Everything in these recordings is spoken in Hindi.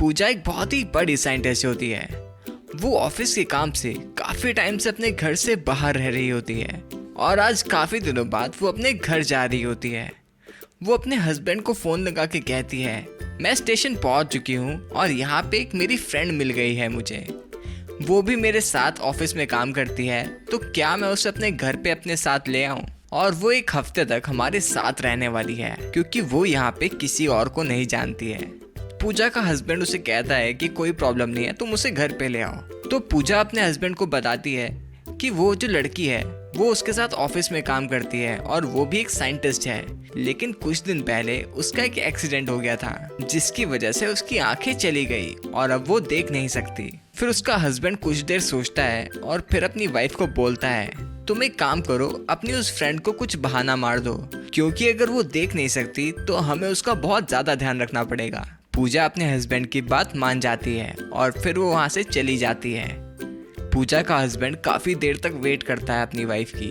पूजा एक बहुत ही बड़ी साइंटिस्ट होती है। वो ऑफिस के काम से काफी टाइम से अपने घर से बाहर रह रही होती है और आज काफी दिनों बाद वो अपने घर जा रही होती है। वो अपने हस्बैंड को फोन लगा के कहती है, मैं स्टेशन पहुंच चुकी हूँ और यहाँ पे एक मेरी फ्रेंड मिल गई है मुझे। वो भी मेरे साथ ऑफिस में काम करती है, तो क्या मैं उसे अपने घर पे अपने साथ ले आऊँ? और वो एक हफ्ते तक हमारे साथ रहने वाली है क्योंकि वो यहाँ पे किसी और को नहीं जानती है। पूजा का हस्बैंड उसे कहता है कि कोई प्रॉब्लम नहीं है, तुम उसे घर पे ले आओ। तो पूजा अपने हस्बैंड को बताती है कि वो जो लड़की है वो उसके साथ ऑफिस में काम करती है और वो भी एक साइंटिस्ट है, लेकिन कुछ दिन पहले उसका एक एक्सीडेंट हो गया था जिसकी वजह से उसकी आंखें चली गई और अब वो देख नहीं सकती। फिर उसका हस्बैंड कुछ देर सोचता है और फिर अपनी वाइफ को बोलता है, तुम एक काम करो, अपनी उस फ्रेंड को कुछ बहाना मार दो क्योंकि अगर वो देख नहीं सकती तो हमें उसका बहुत ज्यादा ध्यान रखना पड़ेगा। पूजा अपने हस्बैंड की बात मान जाती है और फिर वो वहाँ से चली जाती है। पूजा का हस्बैंड काफ़ी देर तक वेट करता है अपनी वाइफ की,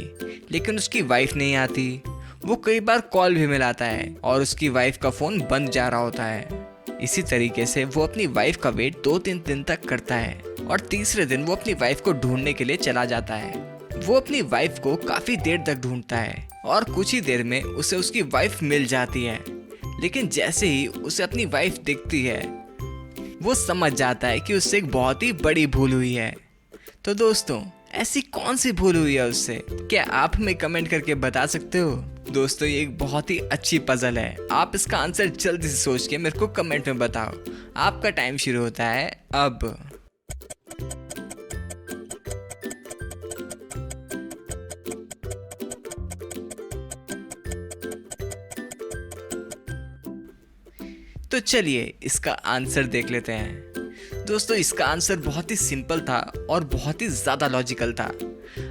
लेकिन उसकी वाइफ नहीं आती। वो कई बार कॉल भी मिलाता है और उसकी वाइफ का फ़ोन बंद जा रहा होता है। इसी तरीके से वो अपनी वाइफ का वेट 2-3 दिन तक करता है और तीसरे दिन वो अपनी वाइफ को ढूंढने के लिए चला जाता है। वो अपनी वाइफ को काफ़ी देर तक ढूंढता है और कुछ ही देर में उसे उसकी वाइफ मिल जाती है, लेकिन जैसे ही उसे अपनी वाइफ दिखती है वो समझ जाता है कि उससे एक बहुत ही बड़ी भूल हुई है। तो दोस्तों, ऐसी कौन सी भूल हुई है उससे? क्या आप हमें कमेंट करके बता सकते हो? दोस्तों, ये एक बहुत ही अच्छी पजल है। आप इसका आंसर जल्दी से सोच के मेरे को कमेंट में बताओ। आपका टाइम शुरू होता है अब। तो चलिए इसका आंसर देख लेते हैं। दोस्तों, इसका आंसर बहुत ही सिंपल था और बहुत ही ज़्यादा लॉजिकल था।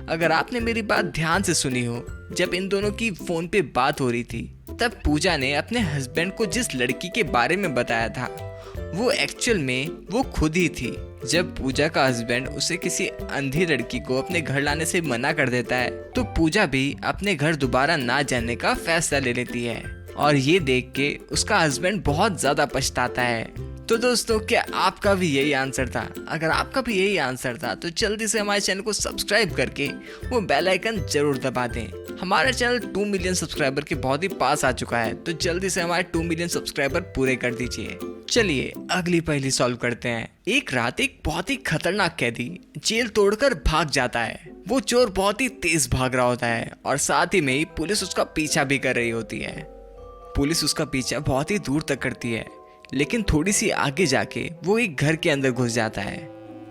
अगर आपने मेरी बात ध्यान से सुनी हो, जब इन दोनों की फ़ोन पे बात हो रही थी तब पूजा ने अपने हस्बैंड को जिस लड़की के बारे में बताया था वो एक्चुअल में वो खुद ही थी। जब पूजा का हस्बैंड उसे किसी अंधी लड़की को अपने घर लाने से मना कर देता है तो पूजा भी अपने घर दोबारा ना जाने का फैसला ले लेती है और ये देख के उसका हस्बैंड बहुत ज़्यादा पछताता है। तो दोस्तों, क्या आपका भी यही आंसर था? अगर आपका भी यही आंसर था तो जल्दी से हमारे चैनल को सब्सक्राइब करके वो बेल आइकन जरूर दबा दें। हमारा चैनल 2 मिलियन सब्सक्राइबर के बहुत ही पास आ चुका है, तो जल्दी से हमारे 2 मिलियन सब्सक्राइबर पूरे कर दीजिए। चलिए अगली पहेली सॉल्व करते हैं। एक रात एक बहुत ही खतरनाक कैदी जेल तोड़कर भाग जाता है। वो चोर बहुत ही तेज भाग रहा होता है और साथ ही में ही पुलिस उसका पीछा भी कर रही होती है। पुलिस उसका पीछा बहुत ही दूर तक करती है, लेकिन थोड़ी सी आगे जाके वो एक घर के अंदर घुस जाता है।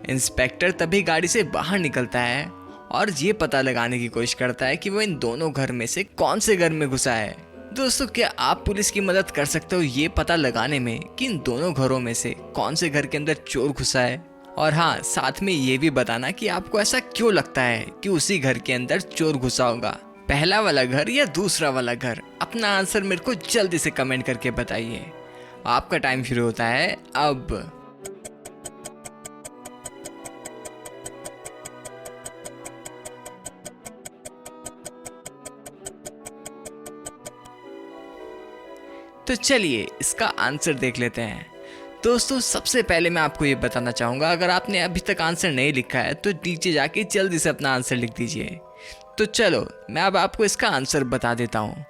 इंस्पेक्टर तभी गाड़ी से बाहर निकलता है और ये पता लगाने की कोशिश करता है कि वो इन दोनों घर में से कौन से घर में घुसा है। दोस्तों, क्या आप पुलिस की मदद कर सकते हो ये पता लगाने में कि इन दोनों घरों में से कौन से घर के अंदर चोर घुसा है? और हाँ, साथ में ये भी बताना कि आपको ऐसा क्यों लगता है कि उसी घर के अंदर चोर घुसा होगा, पहला वाला घर या दूसरा वाला घर? अपना आंसर मेरे को जल्दी से कमेंट करके बताइए। आपका टाइम शुरू होता है अब। तो चलिए इसका आंसर देख लेते हैं। दोस्तों, सबसे पहले मैं आपको ये बताना चाहूँगा, अगर आपने अभी तक आंसर नहीं लिखा है तो नीचे जाके जल्दी से अपना आंसर लिख दीजिए। तो चलो मैं अब आपको इसका आंसर बता देता हूँ।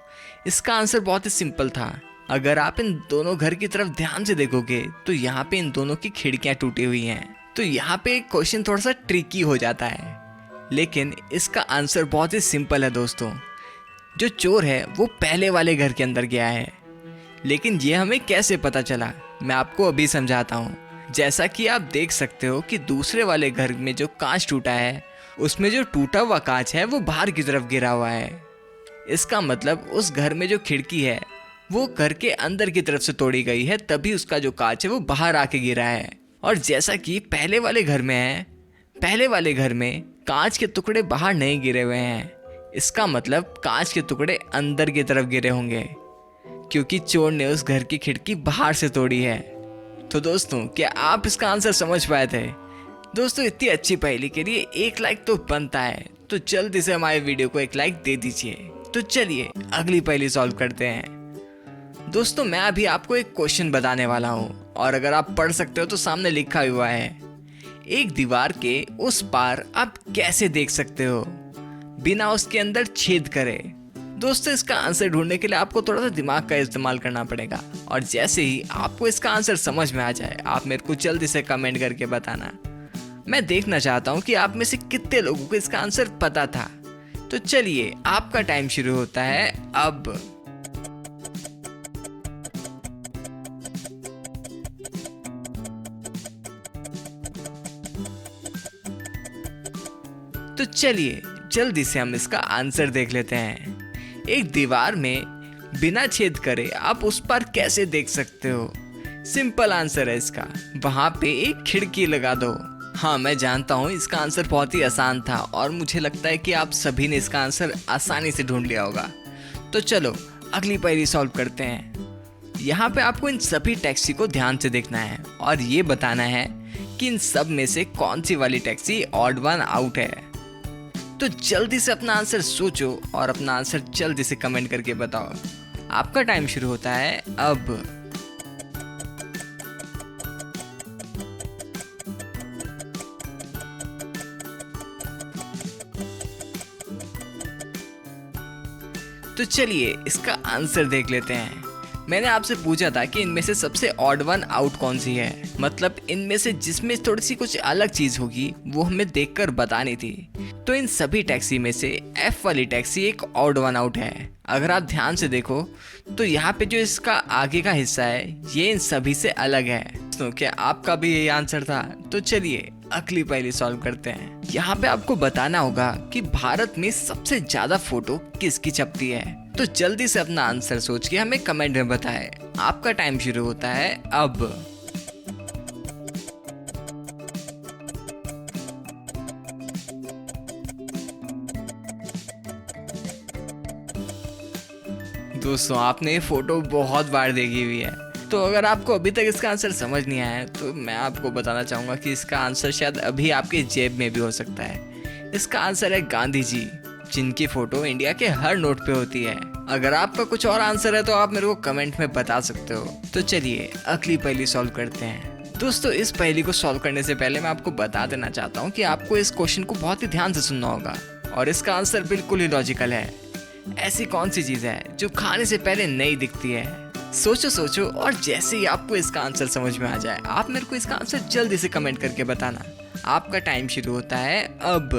इसका आंसर बहुत ही सिंपल था। अगर आप इन दोनों घर की तरफ ध्यान से देखोगे तो यहाँ पे इन दोनों की खिड़कियाँ टूटी हुई हैं। तो यहाँ पे एक क्वेश्चन थोड़ा सा ट्रिकी हो जाता है, लेकिन इसका आंसर बहुत ही सिंपल है। दोस्तों, जो चोर है वो पहले वाले घर के अंदर गया है, लेकिन ये हमें कैसे पता चला मैं आपको अभी समझाता हूँ। जैसा कि आप देख सकते हो कि दूसरे वाले घर में जो कांच टूटा है उसमें जो टूटा हुआ कांच है वो बाहर की तरफ गिरा हुआ है। इसका मतलब उस घर में जो खिड़की है वो घर के अंदर की तरफ से तोड़ी गई है, तभी उसका जो कांच है वो बाहर आके गिरा है। और जैसा कि पहले वाले घर में है, पहले वाले घर में कांच के टुकड़े बाहर नहीं गिरे हुए हैं। इसका मतलब कांच के टुकड़े अंदर की तरफ गिरे होंगे क्योंकि चोर ने उस घर की खिड़की बाहर से तोड़ी है। तो दोस्तों, क्या आप इसका आंसर समझ पाए थे? दोस्तों, इतनी अच्छी पहेली के लिए एक लाइक तो बनता है, तो जल्दी से हमारे वीडियो को एक लाइक दे दीजिए। तो चलिए अगली पहेली सॉल्व करते हैं। दोस्तों मैं अभी आपको एक क्वेश्चन बताने वाला हूँ और अगर आप पढ़ सकते हो तो सामने लिखा हुआ है, एक दीवार के उस पार आप कैसे देख सकते हो बिना उसके अंदर छेद करे। दोस्तों इसका आंसर ढूंढने के लिए आपको थोड़ा सा दिमाग का इस्तेमाल करना पड़ेगा और जैसे ही आपको इसका आंसर समझ में आ जाए आप मेरे को जल्दी से कमेंट करके बताना। मैं देखना चाहता हूँ कि आप में से कितने लोगों को इसका आंसर पता था। तो चलिए आपका टाइम शुरू होता है अब। तो चलिए जल्दी से हम इसका आंसर देख लेते हैं। एक दीवार में बिना छेद करे आप उस पर कैसे देख सकते हो? सिंपल आंसर है इसका, वहां पे एक खिड़की लगा दो। हाँ मैं जानता हूँ इसका आंसर बहुत ही आसान था और मुझे लगता है कि आप सभी ने इसका आंसर आसानी से ढूंढ लिया होगा। तो चलो अगली पहेली सॉल्व करते हैं। यहाँ पे आपको इन सभी टैक्सी को ध्यान से देखना है और ये बताना है कि इन सब में से कौन सी वाली टैक्सी ऑड वन आउट है। तो जल्दी से अपना आंसर सोचो और अपना आंसर जल्दी से कमेंट करके बताओ। आपका टाइम शुरू होता है अब। तो चलिए इसका आंसर देख लेते हैं। मैंने आपसे पूछा था कि इनमें से सबसे ऑड वन आउट कौन सी है, मतलब इनमें से जिसमें थोड़ी सी कुछ अलग चीज होगी वो हमें देखकर बतानी थी। तो इन सभी टैक्सी में से एफ वाली टैक्सी एक ऑड वन आउट है। अगर आप ध्यान से देखो तो यहाँ पे जो इसका आगे का हिस्सा है ये इन सभी से अलग है। तो क्या आपका भी यही आंसर था? तो चलिए अगली पहेली सॉल्व करते हैं। यहाँ पे आपको बताना होगा कि भारत में सबसे ज्यादा फोटो किसकी छपती है। तो जल्दी से अपना आंसर सोच के हमें कमेंट में बताएं। आपका टाइम शुरू होता है अब। दोस्तों आपने ये फोटो बहुत बार देखी हुई है, तो अगर आपको अभी तक इसका आंसर समझ नहीं आया है तो मैं आपको बताना चाहूँगा कि इसका आंसर शायद अभी आपके जेब में भी हो सकता है। इसका आंसर है गांधी जी, जिनकी फोटो इंडिया के हर नोट पे होती है। अगर आपका कुछ और आंसर है तो आप मेरे को कमेंट में बता सकते हो। तो चलिए अगली पहेली सॉल्व करते हैं। दोस्तों इस पहेली को सॉल्व करने से पहले मैं आपको बता देना चाहता हूँ कि आपको इस क्वेश्चन को बहुत ही ध्यान से सुनना होगा और इसका आंसर बिल्कुल ही लॉजिकल है। ऐसी कौन सी चीज है जो खाने से पहले नहीं दिखती है? सोचो सोचो और जैसे ही आपको इसका आंसर समझ में आ जाए आप मेरे को इसका आंसर जल्दी से कमेंट करके बताना। आपका टाइम शुरू होता है अब।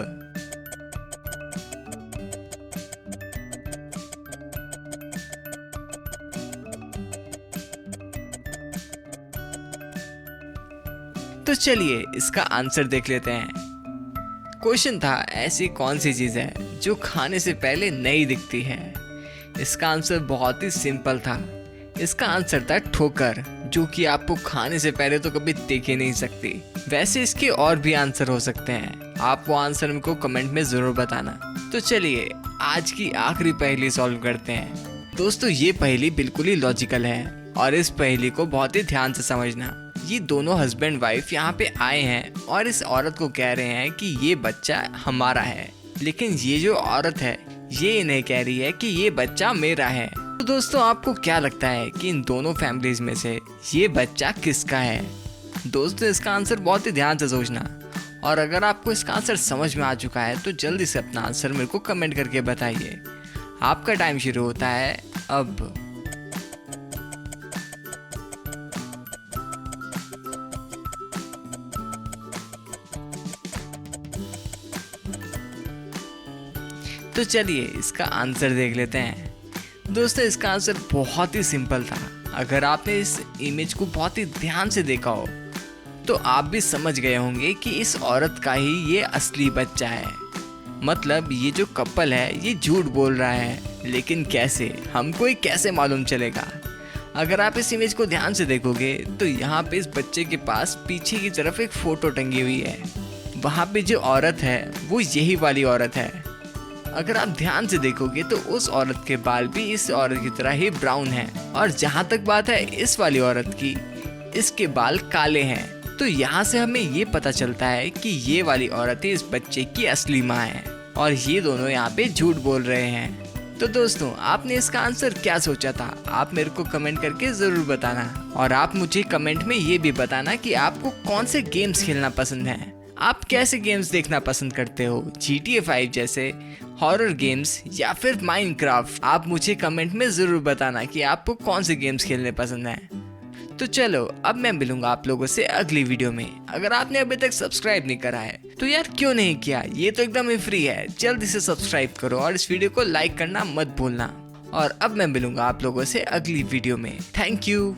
तो चलिए इसका आंसर देख लेते हैं। क्वेश्चन था ऐसी कौन सी चीज है जो खाने से पहले नहीं दिखती है। इसका आंसर बहुत ही सिंपल था। इसका आंसर था ठोकर, जो कि आपको खाने से पहले तो कभी देख ही नहीं सकती। वैसे इसके और भी आंसर हो सकते हैं, आप वो आंसर मेरे को कमेंट में जरूर बताना। तो चलिए आज की आखिरी पहेली सॉल्व करते हैं। दोस्तों ये पहेली बिल्कुल ही लॉजिकल है और इस पहेली को बहुत ही ध्यान से समझना। ये दोनों हस्बैंड वाइफ यहाँ पे आए हैं और इस औरत को कह रहे हैं कि ये बच्चा हमारा है, लेकिन ये जो औरत है ये इन्हें कह रही है कि ये बच्चा मेरा है। तो दोस्तों आपको क्या लगता है कि इन दोनों फैमिलीज में से ये बच्चा किसका है? दोस्तों इसका आंसर बहुत ही ध्यान से सोचना और अगर आपको इसका आंसर समझ में आ चुका है तो जल्दी से अपना आंसर मेरे को कमेंट करके बताइए। आपका टाइम शुरू होता है अब। तो चलिए इसका आंसर देख लेते हैं। दोस्तों इसका आंसर बहुत ही सिंपल था। अगर आपने इस इमेज को बहुत ही ध्यान से देखा हो तो आप भी समझ गए होंगे कि इस औरत का ही ये असली बच्चा है। मतलब ये जो कपल है ये झूठ बोल रहा है, लेकिन कैसे? हमको ये कैसे मालूम चलेगा? अगर आप इस इमेज को ध्यान से देखोगे तो यहाँ पे इस बच्चे के पास पीछे की तरफ एक फोटो टंगी हुई है। वहाँ पे जो औरत है वो यही वाली औरत है। अगर आप ध्यान से देखोगे तो उस औरत के बाल भी इस औरत की तरह ही ब्राउन हैं और जहाँ तक बात है इस वाली औरत की, इसके बाल काले हैं। तो यहाँ से हमें ये पता चलता है कि ये वाली औरत ही इस बच्चे की असली माँ है और ये दोनों यहाँ पे झूठ बोल रहे हैं। तो दोस्तों, आपने इसका आंसर क्या सोचा था? आप मेरे को कमेंट करके ज़रूर बताना। और आप मुझे कमेंट में ये भी बताना कि आपको कौन से गेम्स खेलना पसंद है। आप कैसे गेम्स देखना पसंद करते हो, GTA 5 जैसे, हॉरर गेम्स या फिर माइनक्राफ्ट? आप मुझे कमेंट में ज़रूर बताना कि आपको कौन से गेम्स खेलने पसंद हैं। तो चलो, अब मैं मिलूंगा आप लोगों से अगली वीडियो में। अगर आपने अभी तक सब्सक्राइब नहीं करा है तो यार क्यों नहीं किया, ये तो एकदम ही फ्री है। जल्दी से सब्सक्राइब करो और इस वीडियो को लाइक करना मत भूलना। और अब मैं मिलूंगा आप लोगों से अगली वीडियो में। Thank you.